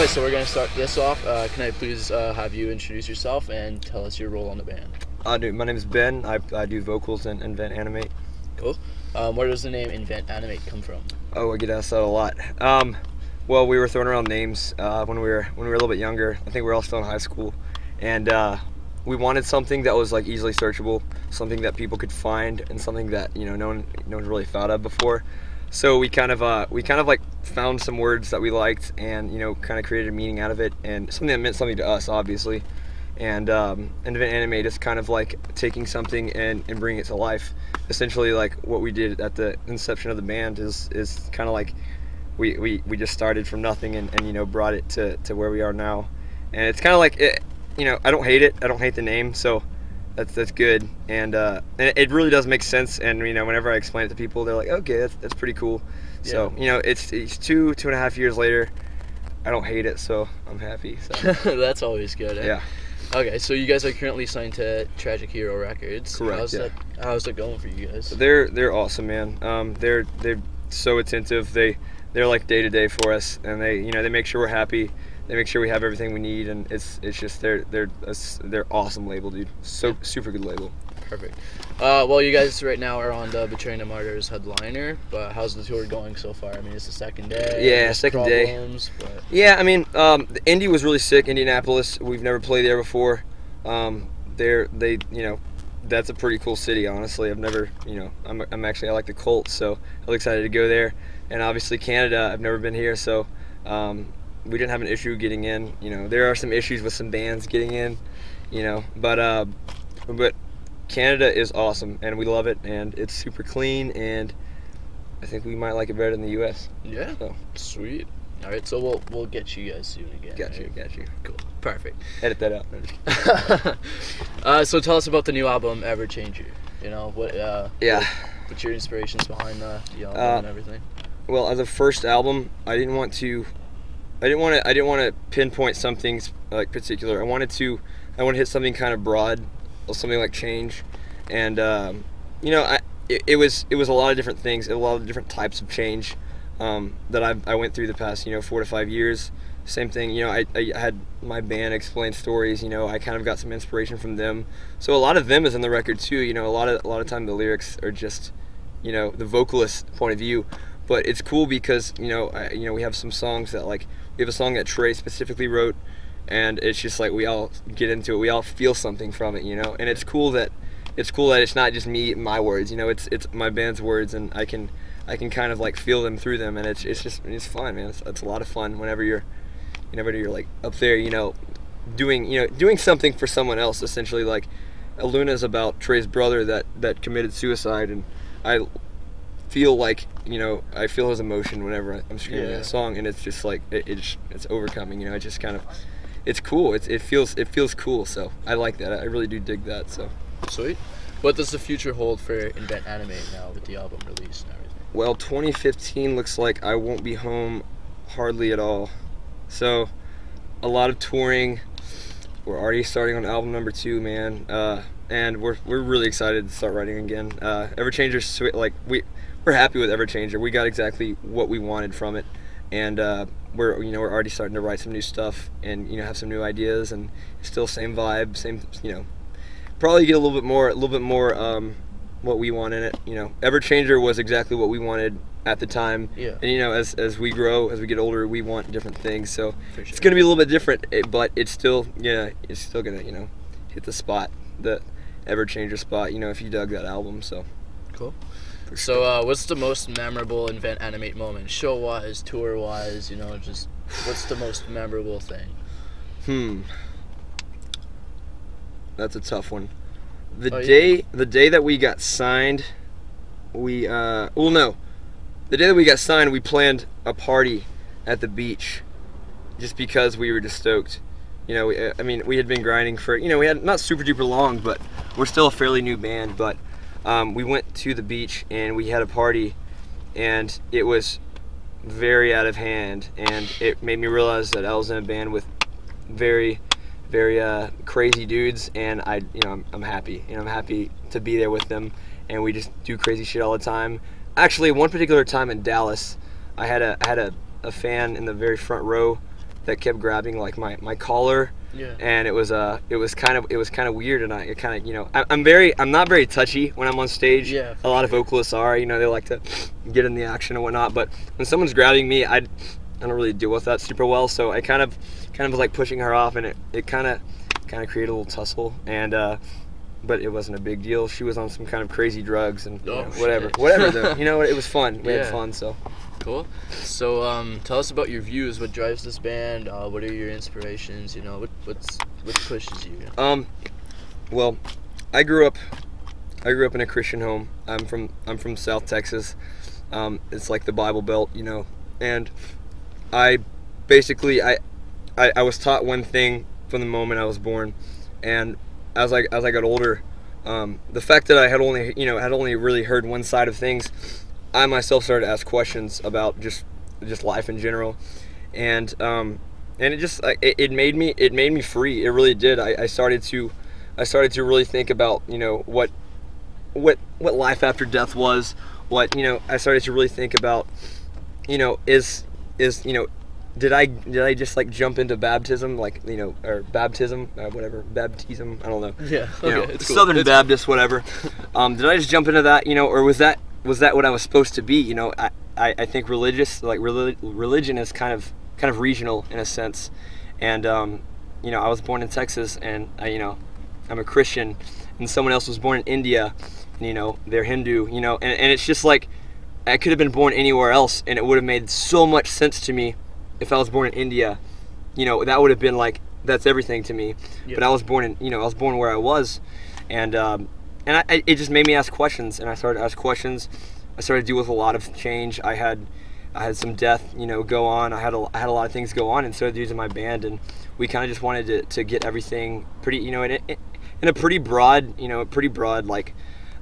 Alright, so we're going to start this off. Can I please have you introduce yourself and tell us your role on the band? Dude, my name is Ben. I do vocals and Invent Animate. Cool. Where does the name Invent Animate come from? Oh, I get asked that a lot. Well, we were throwing around names when we were a little bit younger. I think we were all still in high school, and we wanted something that was like easily searchable, something that people could find, and something that no one's really thought of before. So we kind of like found some words that we liked, and kind of created a meaning out of it, and something that meant something to us, obviously. And Invent Animate is kind of like taking something and bringing it to life. Essentially, like what we did at the inception of the band is kind of like we just started from nothing and brought it to where we are now. And it's kind of like I don't hate it. I don't hate the name, so that's good. And it really does make sense. And whenever I explain it to people, they're like, okay, that's pretty cool. Yeah. So it's 2.5 years later. I don't hate it, so I'm happy. So. That's always good. Eh? Yeah. Okay, so you guys are currently signed to Tragic Hero Records. Correct. How's that going for you guys? They're awesome, man. They're so attentive. They're like day to day for us, and they make sure we're happy. They make sure we have everything we need, and it's just they're awesome label, dude. So super good label. Perfect. Well, you guys right now are on the Betraying the Martyrs headliner, but how's the tour going so far? I mean, it's the second day. Yeah, second day. But... Yeah, I mean, the Indy was really sick. Indianapolis, we've never played there before. That's a pretty cool city, honestly. I've never, I like the Colts, so I was excited to go there. And obviously Canada, I've never been here, so we didn't have an issue getting in. There are some issues with some bands getting in, but Canada is awesome, and we love it, and it's super clean, and I think we might like it better than the U.S. Yeah, so. Sweet. All right, so we'll get you guys soon again. Got you. Cool. Perfect. Edit that out. So tell us about the new album, Ever Changer. What's your inspirations behind the album and everything? Well, as a first album, I didn't want to pinpoint something like particular. I wanted to hit something kind of broad, something like change, and it was a lot of different things, a lot of different types of change that I went through the past 4 to 5 years. Same thing, I had my band Explain Stories. I kind of got some inspiration from them, so a lot of them is in the record too. A lot of time the lyrics are just the vocalist point of view, but it's cool because we have some songs that we have a song that Trey specifically wrote, and it's just like we all get into it, we all feel something from it, and it's cool that it's not just me, my words, it's my band's words, and I can kind of like feel them through them, and it's fun, man. It's a lot of fun whenever you're like up there, doing something for someone else. Essentially, like Luna's about Trey's brother that committed suicide, and I feel like I feel his emotion whenever I'm screaming that song, and it's just like it's overcoming. It just kind of, it's cool. It feels cool. So I like that. I really do dig that. So sweet. What does the future hold for Invent Animate now with the album release and everything? Well, 2015 looks like I won't be home hardly at all. So a lot of touring. We're already starting on album number 2, man, and we're really excited to start writing again. Everchanger's sweet. Like we're happy with Everchanger. We got exactly what we wanted from it, and we're already starting to write some new stuff and have some new ideas, and still same vibe, same probably get a little bit more what we want in it. Everchanger was exactly what we wanted at the time. Yeah. And as we grow, as we get older, we want different things. So sure. It's gonna be a little bit different, but it's still gonna hit the spot, the Everchanger spot. If you dug that album, so cool. So what's the most memorable Invent Animate moment, show wise, tour wise? Just what's the most memorable thing? That's a tough one. The day that we got signed, the day that we got signed, we planned a party at the beach, just because we were just stoked. We had been grinding for, we had not super duper long, but we're still a fairly new band. But we went to the beach and we had a party, and it was very out of hand, and it made me realize that I was in a band with very crazy dudes, and I'm happy. I'm happy to be there with them, and we just do crazy shit all the time. Actually, one particular time in Dallas, I had a fan in the very front row that kept grabbing like my collar. Yeah. And it was kind of weird, and it kind of, you know, I'm not very touchy when I'm on stage. Yeah, a lot of vocalists are, you know, they like to get in the action and whatnot, but when someone's grabbing me, I don't really deal with that super well, so I kind of was like pushing her off, and it kind of created a little tussle, and but it wasn't a big deal. She was on some kind of crazy drugs and whatever though. You know, it was fun. We had fun, so. Cool. So tell us about your views. What drives this band? What are your inspirations? You know, what pushes you? Well, I grew up in a Christian home. I'm from South Texas. It's like the Bible Belt, you know. And I basically I was taught one thing from the moment I was born, and as I got older, the fact that I had only really heard one side of things, I myself started to ask questions about just life in general, and it just it made me free. It really did. I started to really think about, you know, what life after death was. What, you know, I started to really think about, you know, is you know, did I just like jump into baptism, like, you know, or baptism, whatever, baptism, I don't know. Yeah. You know, it's cool. Southern Baptist, whatever. Did I just jump into that, you know, or was that what I was supposed to be? You know, I think religion is kind of regional in a sense, and you know, I was born in Texas, and you know, I'm a Christian, and someone else was born in India, and, you know, they're Hindu, you know, and it's just like I could have been born anywhere else, and it would have made so much sense to me if I was born in India. You know, that would have been like, that's everything to me. Yeah. But I was born where I was, and it just made me ask questions, and I started to ask questions. I started to deal with a lot of change. I had some death, you know, go on. I had a lot of things go on, and so did in my band, and we kind of just wanted to get everything pretty, you know, in a pretty broad, like,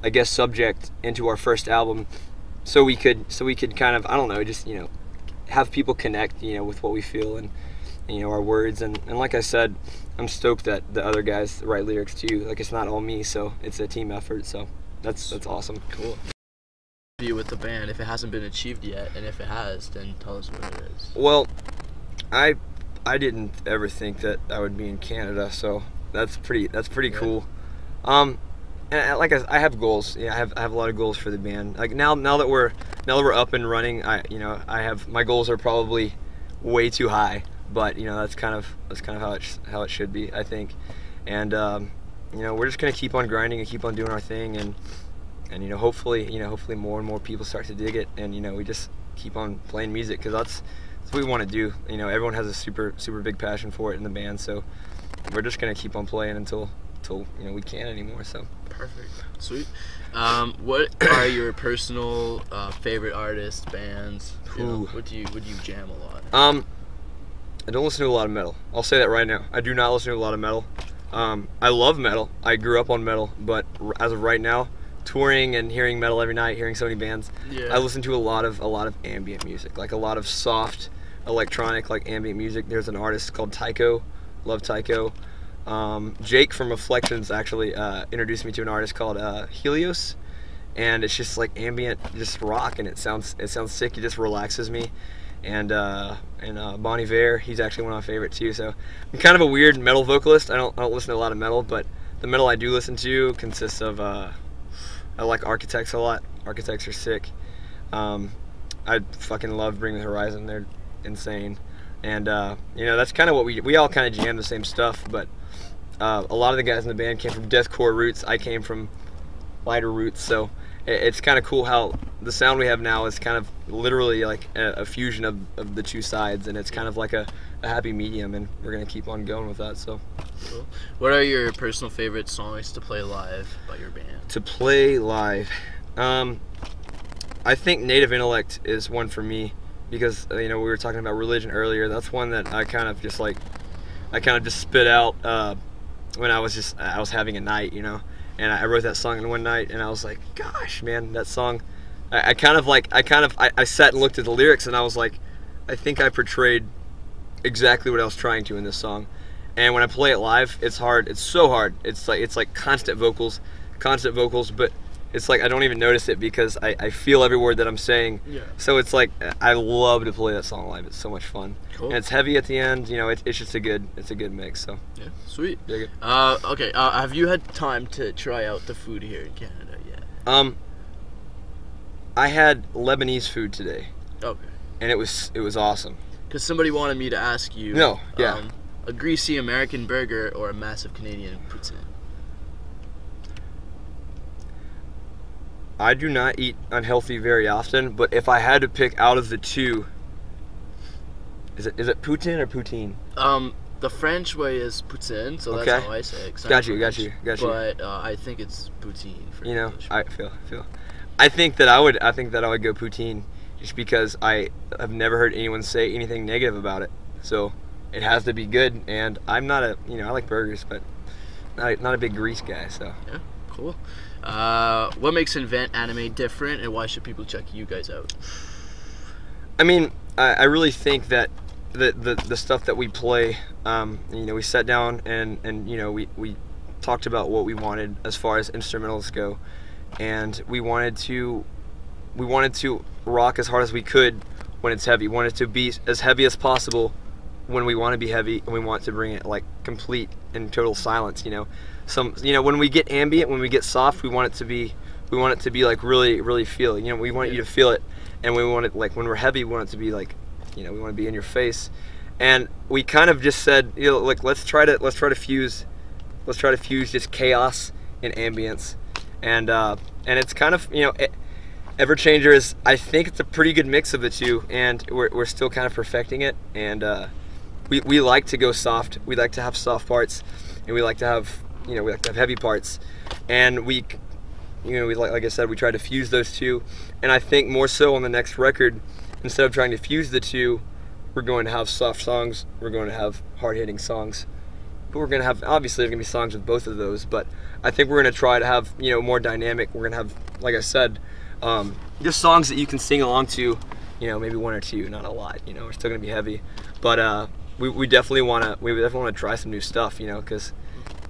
I guess, subject into our first album, so we could kind of, I don't know, just, you know, have people connect, you know, with what we feel, and you know, our words, and like I said, I'm stoked that the other guys write lyrics too. Like, it's not all me, so it's a team effort, so that's awesome. Cool. Be with the band if it hasn't been achieved yet, and if it has, then tell us what it is. Well, I didn't ever think that I would be in Canada, so that's pretty cool. And like I have goals. Yeah, I have a lot of goals for the band. Like now that we're up and running, my goals are probably way too high, but you know, that's kind of how it should be, I think. And you know, we're just gonna keep on grinding and keep on doing our thing, and you know, hopefully more and more people start to dig it, and you know, we just keep on playing music, because that's what we want to do. You know, everyone has a super big passion for it in the band, so we're just gonna keep on playing until you know, we can't anymore. So perfect, sweet. What are your personal favorite artists, bands? You know, what do you jam a lot? I don't listen to a lot of metal. I'll say that right now. I do not listen to a lot of metal. I love metal. I grew up on metal, but as of right now, touring and hearing metal every night, hearing so many bands, I listen to a lot of ambient music, like a lot of soft electronic, like ambient music. There's an artist called Tycho. Love Tycho. Jake from Reflections actually introduced me to an artist called Helios, and it's just like ambient, just rock, and it sounds sick. It just relaxes me. And Bon Iver, he's actually one of my favorites too. So I'm kind of a weird metal vocalist. I don't listen to a lot of metal, but the metal I do listen to consists of I like Architects a lot. Architects are sick. I fucking love Bring the Horizon. They're insane. And you know, that's kind of what we all kind of jam the same stuff, but a lot of the guys in the band came from deathcore roots. I came from lighter roots, so it's kind of cool how the sound we have now is kind of literally like a fusion of the two sides, and it's kind of like a happy medium, and we're gonna keep on going with that. So cool. What are your personal favorite songs to play live by your band? To play live, I think Native Intellect is one for me, because you know, we were talking about religion earlier. That's one that I kind of just spit out when I was having a night, you know, and I wrote that song in one night, and I was like, gosh, man, that song, I sat and looked at the lyrics, and I was like, I think I portrayed exactly what I was trying to in this song. And when I play it live, it's hard. It's so hard. It's like constant vocals, but it's like I don't even notice it because I feel every word that I'm saying. Yeah. So it's like I love to play that song live. It's so much fun. Cool. And it's heavy at the end. You know, it's just a good mix. So Yeah. Sweet. dig it. Okay. Have you had time to try out the food here in Canada yet? I had Lebanese food today, Okay. and it was awesome. Because somebody wanted me to ask you. No, yeah. A greasy American burger or a massive Canadian poutine? I do not eat unhealthy very often, but if I had to pick out of the two, is it poutine or poutine? The French way is poutine, so Okay. that's how I say it. 'Cause I'm Got you. French, But I think it's poutine for You know, English. I feel. I think that I would go poutine, just because I have never heard anyone say anything negative about it. So it has to be good, and I'm not I like burgers, but not a big grease guy. So Yeah, cool. What makes Invent Animate different, and why should people check you guys out? I mean, I really think that the stuff that we play, we sat down and we talked about what we wanted as far as instrumentals go, and we wanted to rock as hard as we could when it's heavy. We wanted to be as heavy as possible when we want to be heavy, and we want to bring it like complete and total silence. When we get ambient, when we get soft, we want it to be like really feel. We want you to feel it, and we want it like when we're heavy, we want it to be like, we want to be in your face. And we kind of just said, like let's try to fuse just chaos and ambience, and it's kind of Everchanger is, I think it's a pretty good mix of the two, and we're still kind of perfecting it. And we like to go soft. We like to have soft parts, and we like to have heavy parts. And we like I said, we try to fuse those two. And I think more so on the next record, instead of trying to fuse the two, we're going to have soft songs. We're going to have hard-hitting songs. But we're going to have, obviously, there's going to be songs with both of those. But I think we're going to try to have more dynamic. We're going to have, like I said, just songs that you can sing along to, maybe one or two, not a lot. We're still gonna be heavy, but we definitely wanna try some new stuff, because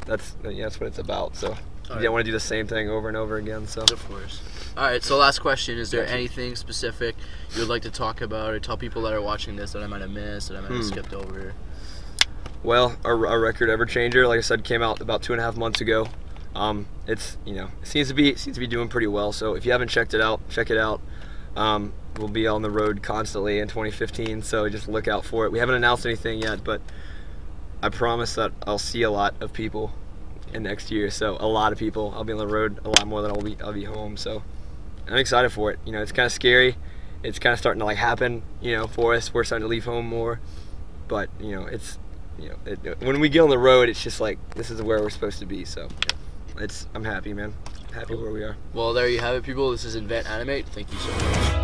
that's what it's about. So we don't want to do the same thing over and over again. So of course. All right. So last question: is there anything specific you would like to talk about or tell people that are watching this that I might have missed, that I might have skipped over? Well, our record Everchanger, like I said, came out about 2.5 months ago. It's it seems to be doing pretty well. So if you haven't checked it out, check it out. We'll be on the road constantly in 2015, so just look out for it. We haven't announced anything yet, but I promise that I'll see a lot of people in next year. So a lot of people. I'll be on the road a lot more than I'll be home. So I'm excited for it. It's kind of scary. It's kind of starting to happen. For us, we're starting to leave home more. But it's when we get on the road, it's just like this is where we're supposed to be. So I'm happy, man. Happy where we are. Well, there you have it, people. This is Invent Animate. Thank you so much.